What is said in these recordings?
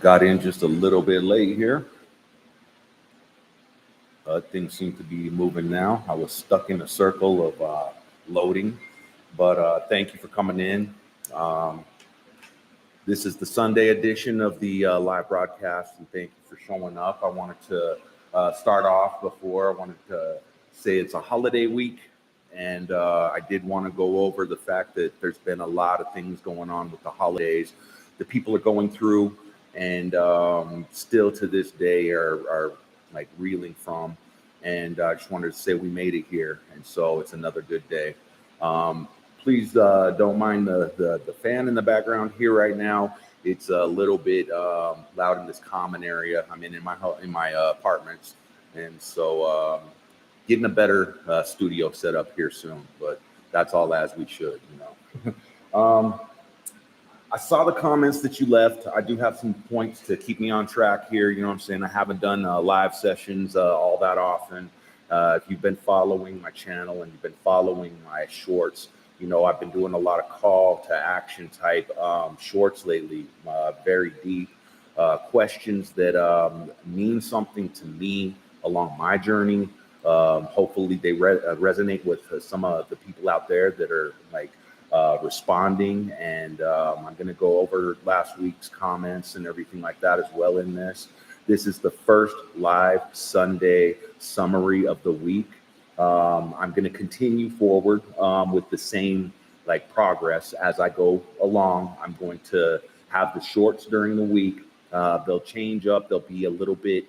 Got in just a little bit late here. Things seem to be moving now. I was stuck in a circle of loading, but thank you for coming in. Um, this is the Sunday edition of the live broadcast, and thank you for showing up. I wanted to start off before. I wanted to say it's a holiday week, and I did want to go over the fact that there's been a lot of things going on with the holidays that people are going through, and still to this day are like reeling from. And I just wanted to say we made it here, and so it's another good day. Please don't mind the fan in the background here right now. It's a little bit loud in this common area. I'm in my apartments, and so getting a better studio set up here soon. But that's all as we should, you know. I saw the comments that you left. I do have some points to keep me on track here. You know what I'm saying? I haven't done live sessions all that often. If you've been following my channel and you've been following my shorts, you know, I've been doing a lot of call to action type shorts lately, very deep questions that mean something to me along my journey. Hopefully they resonate with some of the people out there that are like responding, and I'm going to go over last week's comments and everything like that as well in this. This is the first live Sunday summary of the week. I'm going to continue forward with the same like progress as I go along. I'm going to have the shorts during the week. They'll change up. They'll be a little bit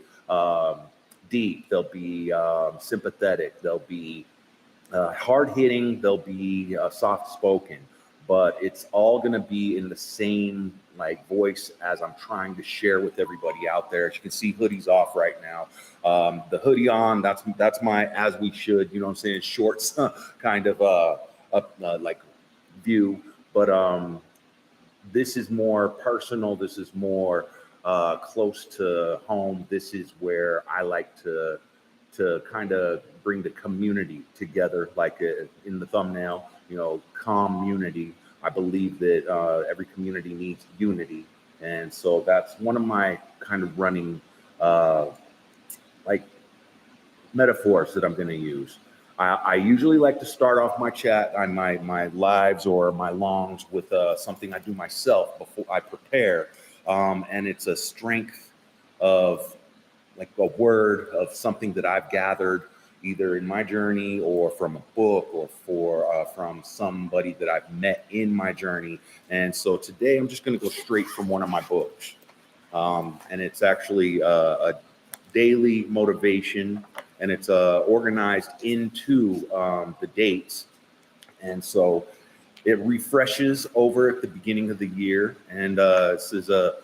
deep. They'll be sympathetic. They'll be hard hitting. They'll be soft spoken, but it's all going to be in the same like voice as I'm trying to share with everybody out there. As you can see, hoodie's off right now. The hoodie on, that's my as we should, you know what I'm saying, shorts kind of like view. But this is more personal. This is more close to home. This is where I like to kind of bring the community together, like in the thumbnail, you know, community. I believe that every community needs unity. And so that's one of my kind of running like metaphors that I'm going to use. I usually like to start off my chat on my lives or my longs with something I do myself before I prepare. And it's a strength of like a word of something that I've gathered either in my journey or from a book or from somebody that I've met in my journey. And so today I'm just going to go straight from one of my books. And it's actually a daily motivation, and it's organized into the dates. And so it refreshes over at the beginning of the year. And this is a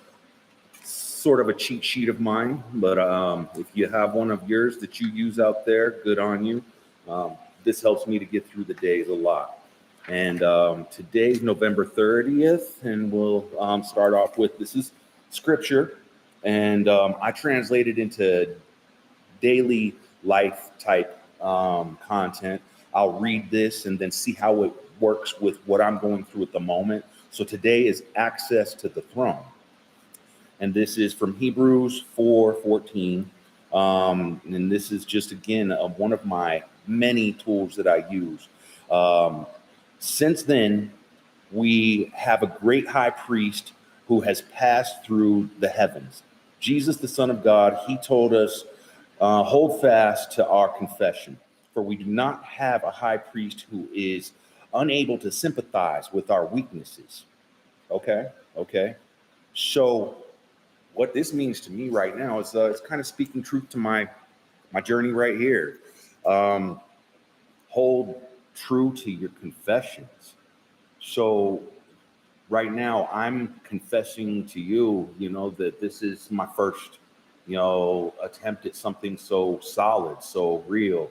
sort of a cheat sheet of mine, but if you have one of yours that you use out there, good on you. This helps me to get through the days a lot. And today's November 30th, and we'll start off with, this is scripture, and I translate it into daily life type content. I'll read this and then see how it works with what I'm going through at the moment. So today is access to the throne. And this is from Hebrews 4:14. And this is just, again, one of my many tools that I use. Since then, we have a great high priest who has passed through the heavens. Jesus, the Son of God, he told us, hold fast to our confession, for we do not have a high priest who is unable to sympathize with our weaknesses. Okay. So what this means to me right now is it's kind of speaking truth to my journey right here. Hold true to your confessions. So right now I'm confessing to you, you know, that this is my first, you know, attempt at something so solid, so real.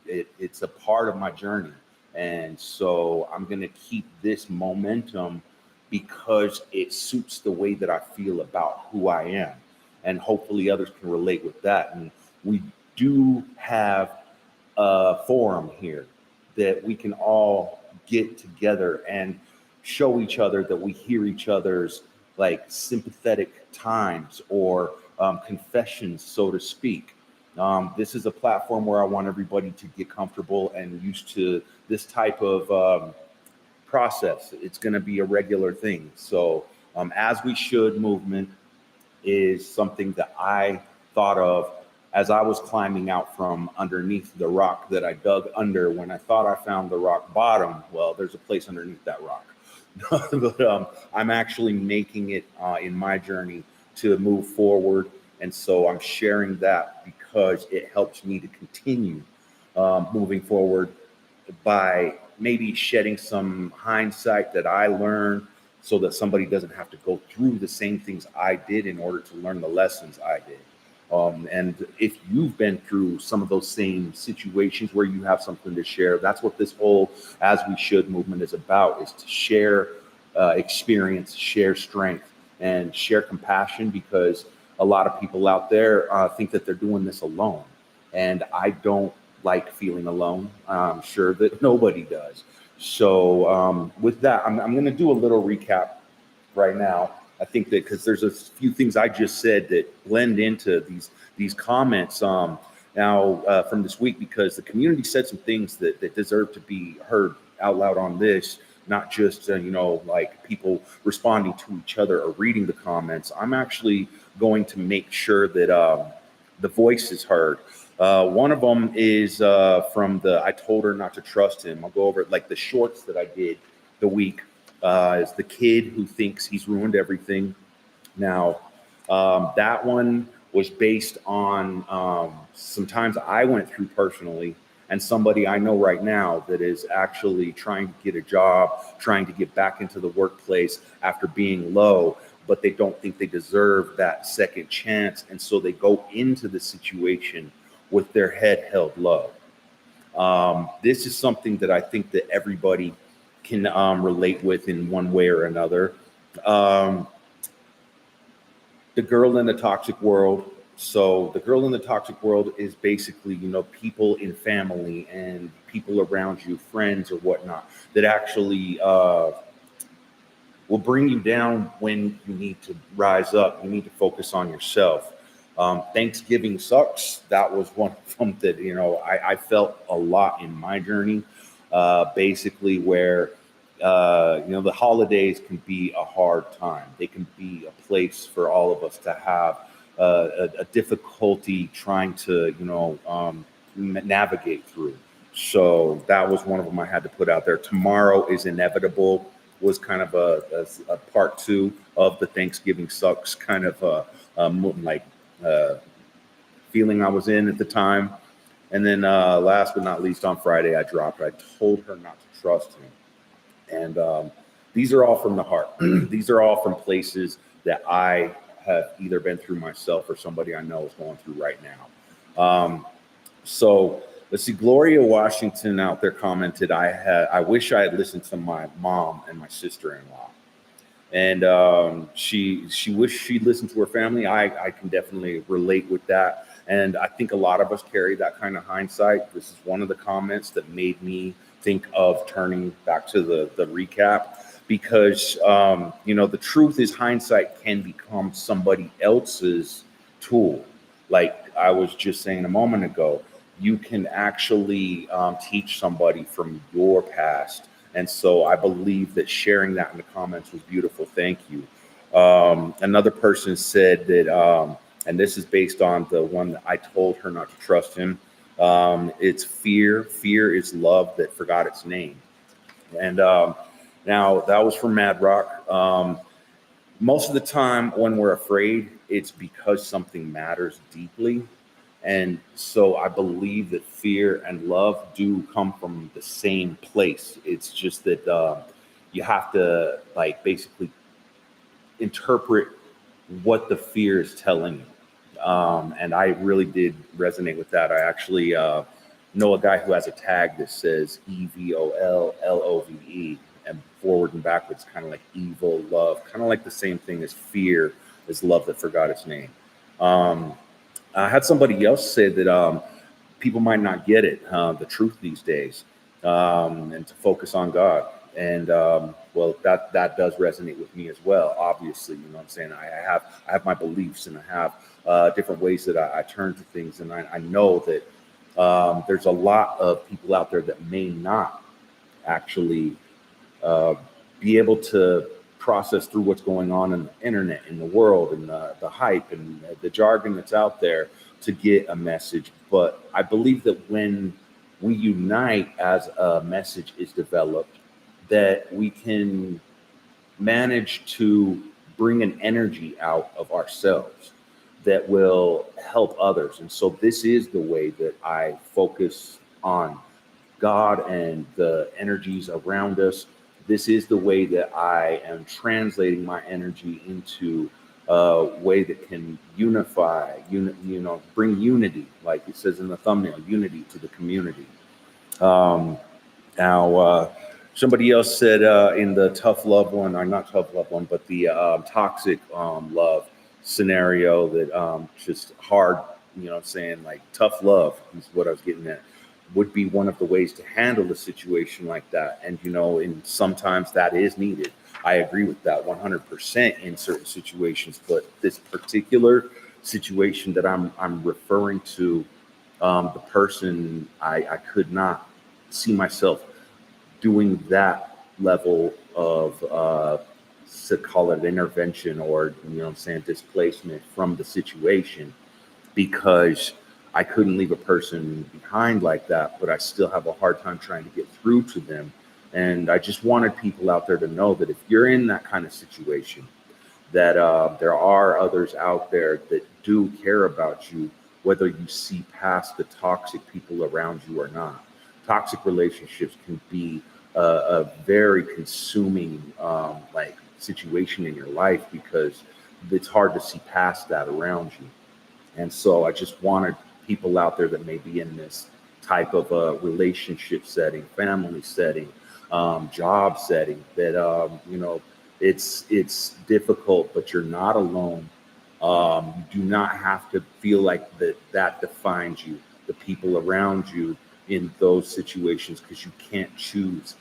It's a part of my journey. And so I'm going to keep this momentum because it suits the way that I feel about who I am. And hopefully others can relate with that. And we do have a forum here that we can all get together and show each other that we hear each other's like sympathetic times or confessions, so to speak. This is a platform where I want everybody to get comfortable and used to this type of process. It's going to be a regular thing. So, as we should movement is something that I thought of as I was climbing out from underneath the rock that I dug under when I thought I found the rock bottom. Well, there's a place underneath that rock. But I'm actually making it in my journey to move forward. And so I'm sharing that because it helps me to continue moving forward by maybe shedding some hindsight that I learned so that somebody doesn't have to go through the same things I did in order to learn the lessons I did. And if you've been through some of those same situations where you have something to share, that's what this whole As We Should movement is about, is to share experience, share strength, and share compassion, because a lot of people out there think that they're doing this alone. And I don't like feeling alone. I'm sure that nobody does. So with that, I'm going to do a little recap right now. I think that because there's a few things I just said that blend into these comments now from this week, because the community said some things that deserve to be heard out loud on this, not just like people responding to each other or reading the comments. I'm actually going to make sure that the voice is heard. One of them is from the I Told Her Not to Trust Him. I'll go over it, like the shorts that I did the week. Is the kid who thinks he's ruined everything. Now, that one was based on some times I went through personally, and somebody I know right now that is actually trying to get a job, trying to get back into the workplace after being low, but they don't think they deserve that second chance. And so they go into the situation with their head held low. This is something that I think that everybody can relate with in one way or another. The girl in the toxic world. So the girl in the toxic world is basically, people in family and people around you, friends or whatnot, that actually will bring you down when you need to rise up. You need to focus on yourself. Thanksgiving sucks. That was one of them that, I felt a lot in my journey, basically where, the holidays can be a hard time. They can be a place for all of us to have a difficulty trying to, navigate through. So that was one of them I had to put out there. Tomorrow is Inevitable was kind of a part two of the Thanksgiving sucks kind of feeling I was in at the time. And then last but not least, on Friday, I Told Her Not to Trust Him. And these are all from the heart. These are all from places that I have either been through myself or somebody I know is going through right now. So let's see. Gloria Washington out there commented, I wish I had listened to my mom and my sister-in-law. And she wished she'd listened to her family. I can definitely relate with that. And I think a lot of us carry that kind of hindsight. This is one of the comments that made me think of turning back to the recap, because, the truth is hindsight can become somebody else's tool. Like I was just saying a moment ago, you can actually teach somebody from your past. And so I believe that sharing that in the comments was beautiful. Thank you. Another person said that, and this is based on the one that I told her not to trust him. It's fear. Fear is love that forgot its name. And now that was from Mad Rock. Most of the time when we're afraid, it's because something matters deeply. And so I believe that fear and love do come from the same place. It's just that you have to basically interpret what the fear is telling you. And I really did resonate with that. I actually know a guy who has a tag that says EVOLLOVE, and forward and backwards, kind of like evil, love, kind of like the same thing as fear is love that forgot its name. I had somebody else say that people might not get it, the truth these days, and to focus on God. And well, that does resonate with me as well. Obviously, you know what I'm saying. I have my beliefs, and I have different ways that I turn to things, and I know that there's a lot of people out there that may not actually uh, be able to process through what's going on in the internet, in the world, and the hype and the jargon that's out there to get a message. But I believe that when we unite as a message is developed, that we can manage to bring an energy out of ourselves that will help others. And so this is the way that I focus on God and the energies around us. This is the way that I am translating my energy into a way that can unify, bring unity, like it says in the thumbnail, unity to the community. Um, Now, somebody else said in the tough love one, or not tough love one, but the toxic love scenario that just hard, you know what I'm saying, like tough love is what I was getting at, would be one of the ways to handle a situation like that. And, and sometimes that is needed. I agree with that 100% in certain situations, but this particular situation that I'm referring to, the person, I could not see myself doing that level of to call it intervention, or what I'm saying, displacement from the situation, because I couldn't leave a person behind like that, but I still have a hard time trying to get through to them. And I just wanted people out there to know that if you're in that kind of situation, that there are others out there that do care about you, whether you see past the toxic people around you or not. Toxic relationships can be a very consuming like situation in your life, because it's hard to see past that around you. And so I just wanted people out there that may be in this type of a relationship setting, family setting, job setting, that it's difficult, but you're not alone. You do not have to feel like that defines you, the people around you in those situations, because you can't choose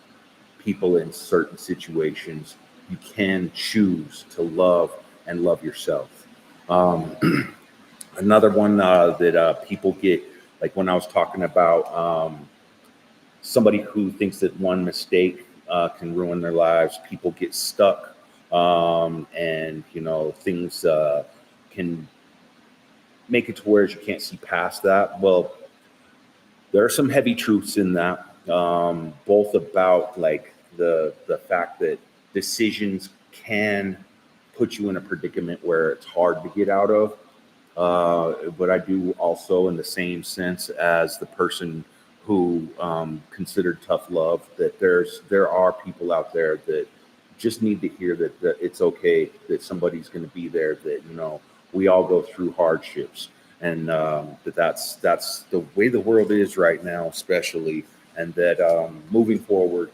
people in certain situations. You can choose to love and love yourself. Um, Another one that people get, like when I was talking about somebody who thinks that one mistake can ruin their lives, people get stuck, and things can make it to where you can't see past that. Well, there are some heavy truths in that, both about like the fact that decisions can put you in a predicament where it's hard to get out of. But I do also, in the same sense as the person who considered tough love, that there are people out there that just need to hear that it's okay, that somebody's going to be there, that we all go through hardships, and that's the way the world is right now, especially, and that moving forward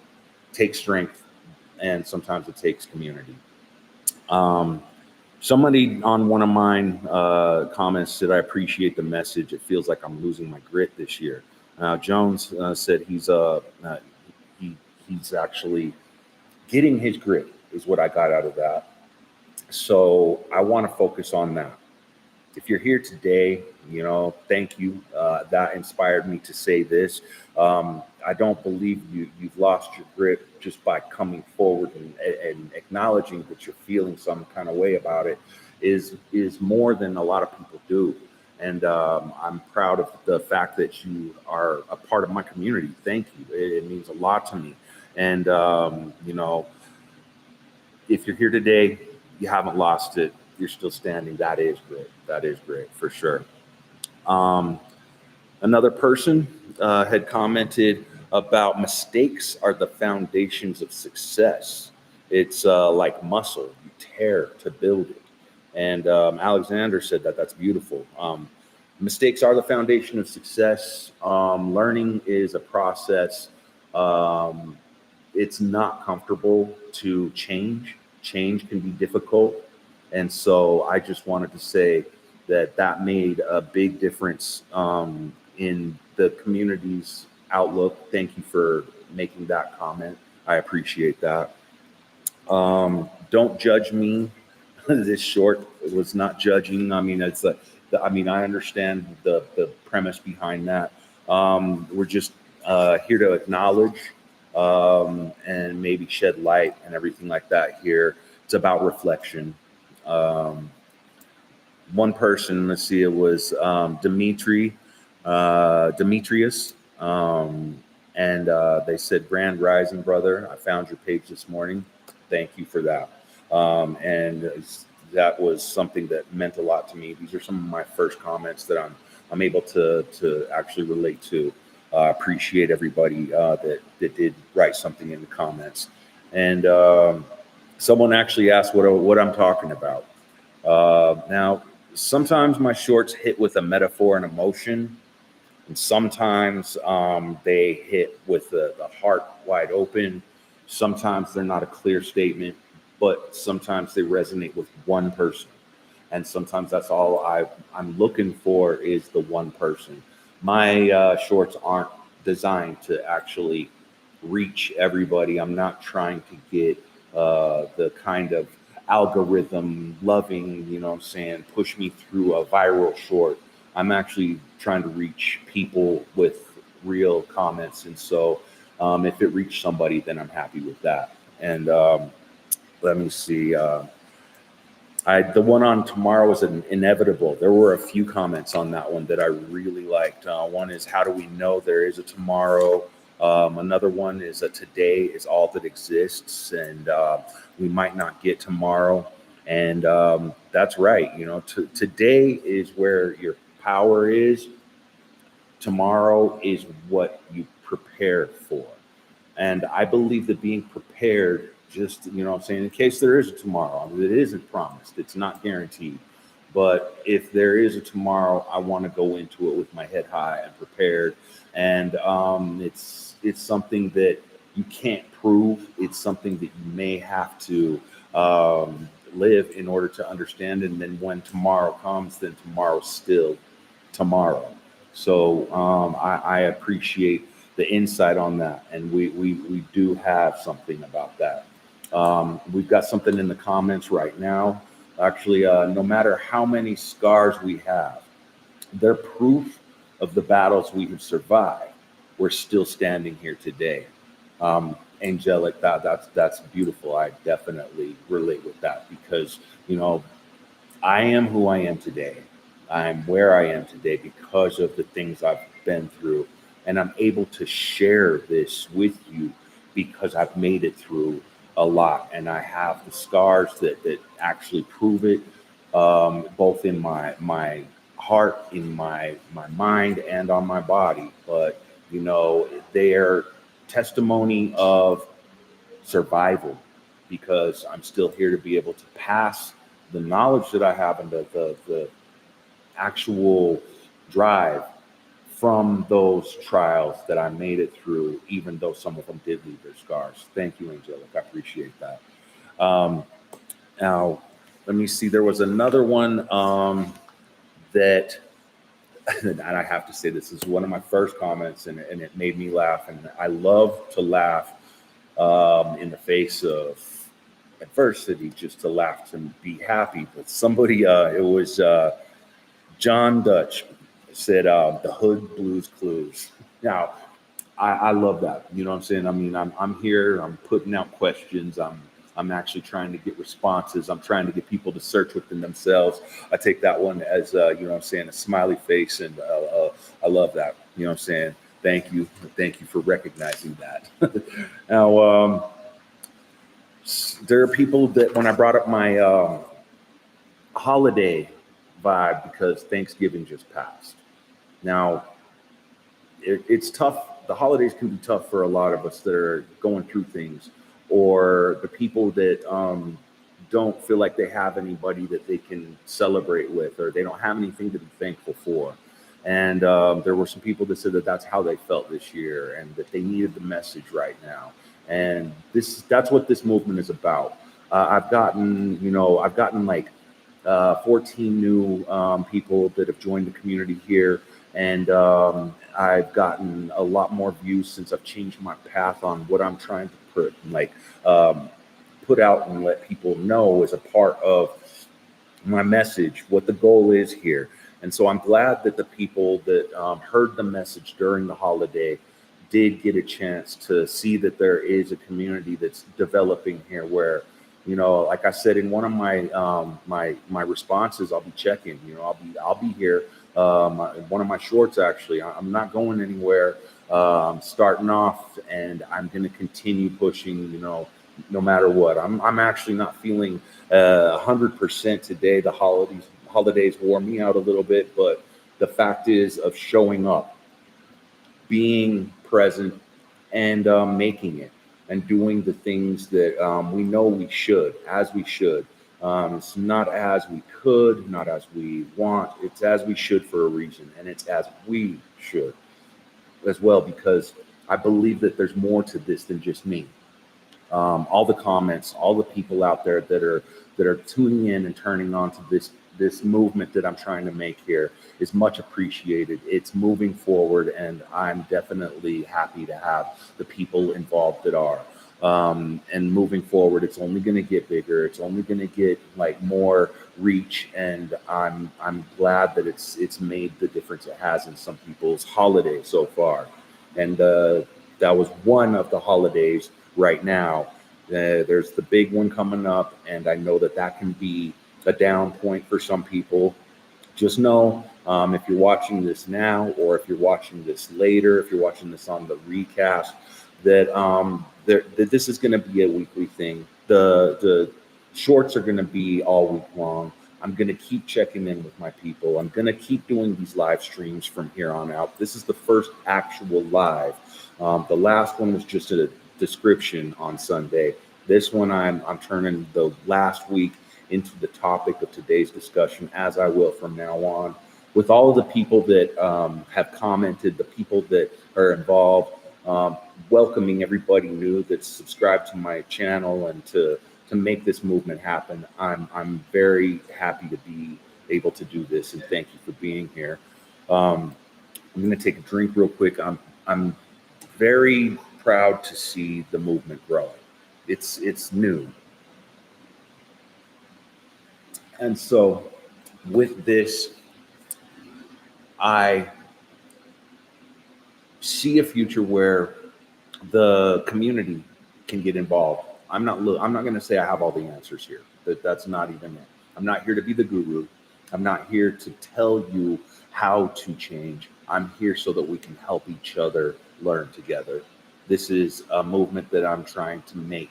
takes strength, and sometimes it takes community. Um, Somebody on one of mine comments said, "I appreciate the message. It feels like I'm losing my grit this year." Jones said he he's actually getting his grit, is what I got out of that. So I want to focus on that. If you're here today, thank you. That inspired me to say this. I don't believe you've lost your grip just by coming forward and acknowledging that you're feeling some kind of way about it is more than a lot of people do. And I'm proud of the fact that you are a part of my community. Thank you. It means a lot to me. And if you're here today, you haven't lost it. You're still standing. That is great. That is great for sure. Um, Another person had commented about mistakes are the foundations of success. It's like muscle, you tear to build it. And Alexander said that that's beautiful. Mistakes are the foundation of success. Learning is a process. Um, it's not comfortable to change. Change can be difficult. And so I just wanted to say that made a big difference in the community's outlook. Thank you for making that comment. I appreciate that. Don't judge me. This short was not judging. I mean, I mean, I understand the premise behind that. We're just here to acknowledge and maybe shed light and everything like that here. It's about reflection. Um, One person, let's see, it was Demetrius. And they said, Grand Rising, brother. I found your page this morning. Thank you for that. And that was something that meant a lot to me. These are some of my first comments that I'm able to actually relate to. Appreciate everybody that did write something in the comments. And someone actually asked what I'm talking about. Now, sometimes my shorts hit with a metaphor and emotion, and sometimes they hit with the heart wide open. Sometimes they're not a clear statement, but sometimes they resonate with one person. And sometimes that's all I'm looking for is the one person. My shorts aren't designed to actually reach everybody. I'm not trying to get the kind of algorithm loving, you know what I'm saying, push me through a viral short. I'm actually trying to reach people with real comments. And so if it reached somebody, then I'm happy with that. And let me see. The one on tomorrow was an inevitable. There were a few comments on that one that I really liked. One is, how do we know there is a tomorrow? Another one is that today is all that exists, and we might not get tomorrow. And that's right. You know, today is where your power is. Tomorrow is what you prepare for. And I believe that being prepared, just, you know what I'm saying, in case there is a tomorrow, I mean, it isn't promised, it's not guaranteed. But if there is a tomorrow, I want to go into it with my head high and prepared. And it's something that you can't prove. It's something that you may have to live in order to understand. And then when tomorrow comes, then tomorrow's still tomorrow. So I appreciate the insight on that, and we do have something about that. We've got something in the comments right now. Actually, no matter how many scars we have, they're proof of the battles we have survived. We're still standing here today. Angelic, that's beautiful. I definitely relate with that because, you know, I am who I am today. I'm where I am today because of the things I've been through. And I'm able to share this with you because I've made it through a lot. And I have the scars that actually prove it, both in my heart, in my mind, and on my body. But, you know, they're testimony of survival because I'm still here to be able to pass the knowledge that I have and the actual drive from those trials that I made it through, even though some of them did leave their scars. Thank you, Angelic. I appreciate that. Now, let me see. There was another one that, and I have to say, this is one of my first comments, and it made me laugh. And I love to laugh in the face of adversity, just to laugh, to be happy. But somebody, it was John Dutch, said the Hood Blues Clues. Now, I love that. You know what I'm saying? I mean, I'm here. I'm putting out questions. I'm actually trying to get responses. I'm trying to get people to search within themselves. I take that one as you know what I'm saying, a smiley face, and I love that. You know what I'm saying? Thank you for recognizing that. Now, there are people that when I brought up my holiday vibe, because Thanksgiving just passed. Now, it's tough. The holidays can be tough for a lot of us that are going through things, or the people that don't feel like they have anybody that they can celebrate with, or they don't have anything to be thankful for. And there were some people that said that that's how they felt this year, and that they needed the message right now. And that's what this movement is about. I've gotten like 14 new people that have joined the community here. And I've gotten a lot more views since I've changed my path on what I'm trying to um, put out and let people know as a part of my message, what the goal is here. And so I'm glad that the people that heard the message during the holiday did get a chance to see that there is a community that's developing here where, like I said in one of my responses, I'll be checking, I'll be here. One of my shorts, actually, I'm not going anywhere. Starting off, and I'm going to continue pushing, no matter what. I'm actually not feeling 100% today. The holidays wore me out a little bit, but the fact is of showing up, being present, and making it, and doing the things that we know we should, as we should. It's not as we could, not as we want. It's as we should for a reason, and it's as we should as well, because I believe that there's more to this than just me. All the comments, all the people out there that are tuning in and turning on to this movement that I'm trying to make here is much appreciated. It's moving forward, and I'm definitely happy to have the people involved that are. And moving forward, it's only going to get bigger. It's only going to get like more reach, and I'm glad that it's made the difference it has in some people's holidays so far. And that was one of the holidays right now. There's the big one coming up, and I know that that can be a down point for some people. Just know, if you're watching this now, or if you're watching this later, if you're watching this on the recast, that this is going to be a weekly thing. The shorts are going to be all week long. I'm going to keep checking in with my people. I'm going to keep doing these live streams from here on out. This is the first actual live. The last one was just a description on Sunday. This one, I'm turning the last week into the topic of today's discussion, as I will from now on, with all of the people that have commented, the people that are involved, welcoming everybody new that's subscribed to my channel, and to make this movement happen. I'm very happy to be able to do this, and thank you for being here. I'm going to take a drink real quick. I'm very proud to see the movement growing. It's new. And so with this, I see a future where the community can get involved. I'm not going to say I have all the answers here. That's not even it. I'm not here to be the guru. I'm not here to tell you how to change. I'm here so that we can help each other learn together. This is a movement that I'm trying to make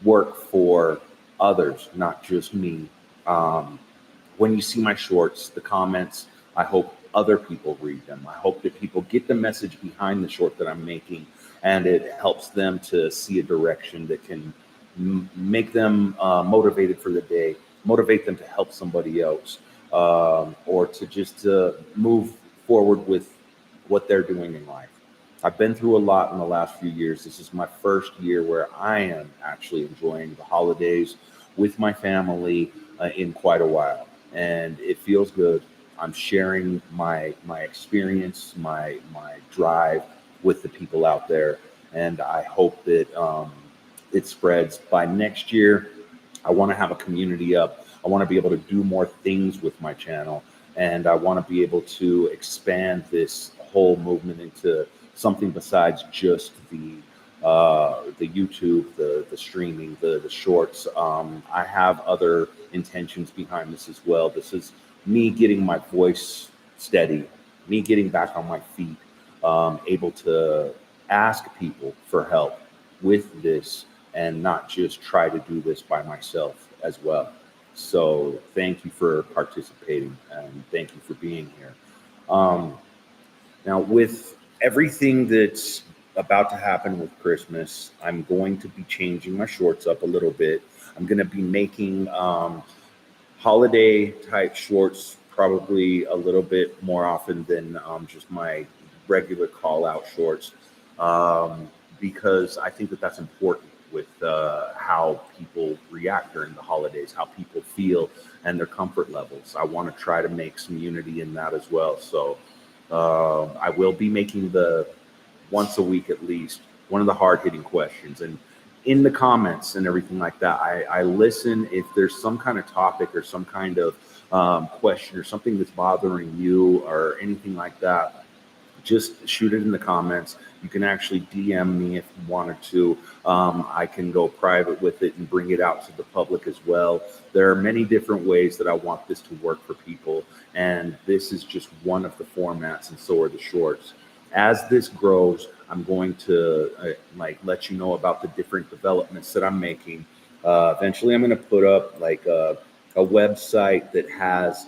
work for others, not just me. When you see my shorts, the comments, I hope other people read them. I hope that people get the message behind the short that I'm making, and it helps them to see a direction that can make them motivated for the day, motivate them to help somebody else, or to just move forward with what they're doing in life. I've been through a lot in the last few years. This is my first year where I am actually enjoying the holidays with my family in quite a while, and it feels good. I'm sharing my experience, my drive with the people out there, and I hope that it spreads. By next year, I want to have a community up. I want to be able to do more things with my channel, and I want to be able to expand this whole movement into something besides just the YouTube, the streaming, the shorts. I have other intentions behind this as well. This is me getting my voice steady, me getting back on my feet, able to ask people for help with this, and not just try to do this by myself as well. So thank you for participating, and thank you for being here. Now, with everything that's about to happen with Christmas, I'm going to be changing my shorts up a little bit. I'm going to be making holiday type shorts probably a little bit more often than just my regular call out shorts, because I think that that's important with how people react during the holidays, how people feel, and their comfort levels. I want to try to make some unity in that as well. So I will be making the once a week at least one of the hard hitting questions. And in the comments and everything like that, I listen if there's some kind of topic or some kind of question or something that's bothering you or anything like that. Just shoot it in the comments. You can actually DM me if you wanted to. I can go private with it and bring it out to the public as well. There are many different ways that I want this to work for people, and this is just one of the formats, and so are the shorts. As this grows, I'm going to let you know about the different developments that I'm making. Eventually, I'm going to put up like a website that has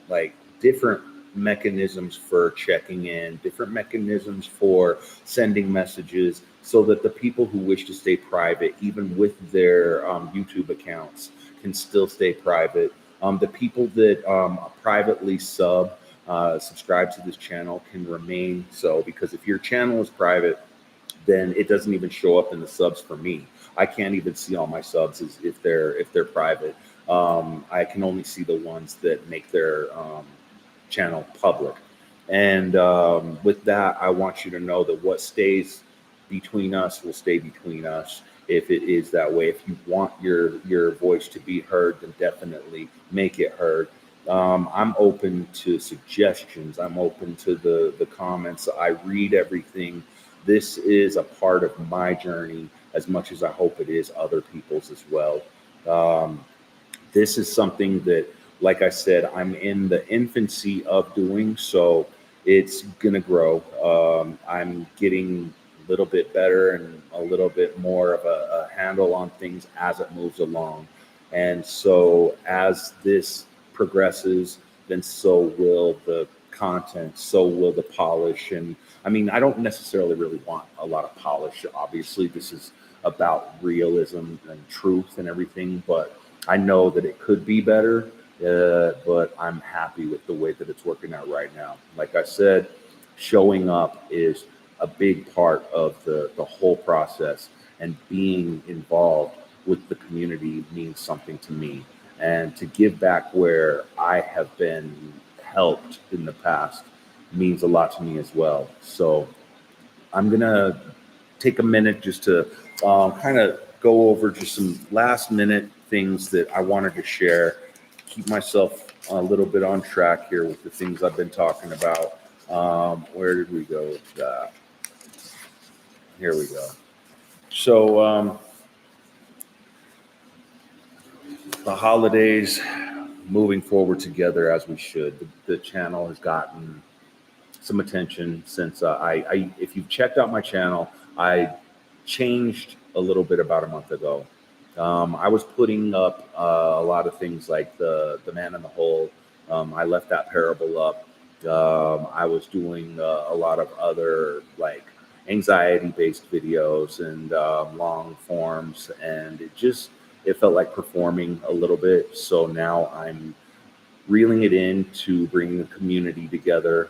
like different mechanisms for checking in, different mechanisms for sending messages, so that the people who wish to stay private, even with their YouTube accounts, can still stay private. The people that privately subscribe to this channel can remain so, because if your channel is private, then it doesn't even show up in the subs for me. I can't even see all my subs if they're private. I can only see the ones that make their channel public. And with that, I want you to know that what stays between us will stay between us. If it is that way, if you want your voice to be heard, then definitely make it heard. I'm open to suggestions. I'm open to the comments. I read everything. This is a part of my journey as much as I hope it is other people's as well. This is something that, like I said, I'm in the infancy of doing, so it's gonna grow. I'm getting a little bit better and a little bit more of a handle on things as it moves along. And so as this progresses, then so will the content, so will the polish. And I mean, I don't necessarily really want a lot of polish. Obviously, this is about realism and truth and everything, but I know that it could be better. But I'm happy with the way that it's working out right now. Like I said, showing up is a big part of the whole process, and being involved with the community means something to me. And to give back where I have been helped in the past means a lot to me as well. So I'm going to take a minute just to kind of go over just some last minute things that I wanted to share, keep myself a little bit on track here with the things I've been talking about. Where did we go with that? Here we go. So the holidays moving forward together as we should. The channel has gotten some attention since if you've checked out my channel, I changed a little bit about a month ago. I was putting up a lot of things like the man in the hole. I left that parable up. I was doing a lot of other like anxiety-based videos and long forms, and it felt like performing a little bit. So now I'm reeling it in to bring the community together.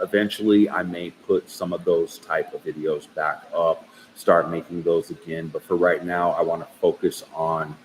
Eventually, I may put some of those type of videos back up, start making those again. But for right now, I want to focus on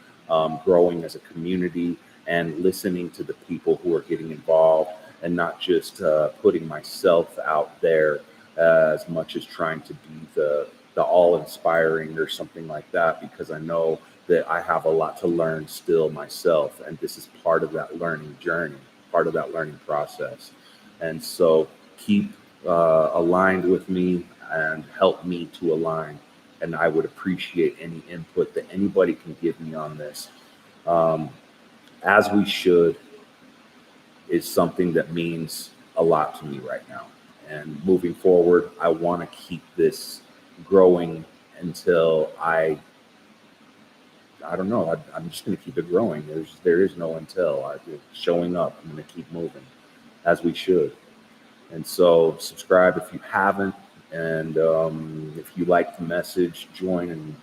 growing as a community and listening to the people who are getting involved, and not just putting myself out there as much as trying to be the all-inspiring or something like that, because I know that I have a lot to learn still myself, and this is part of that learning journey, part of that learning process. And so keep aligned with me and help me to align, and I would appreciate any input that anybody can give me on this. As we should is something that means a lot to me right now. And moving forward, I want to keep this growing until I don't know. I'm just going to keep it growing. There is no until. Showing up. I'm going to keep moving, as we should. And so subscribe if you haven't. And if you like the message, join and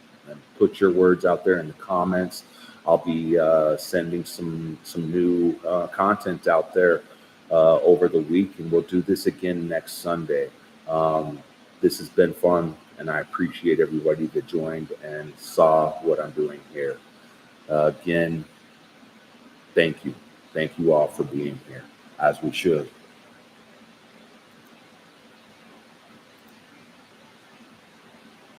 put your words out there in the comments. I'll be sending some new content out there over the week, and we'll do this again next Sunday. This has been fun, and I appreciate everybody that joined and saw what I'm doing here. Again, thank you. Thank you all for being here, as we should.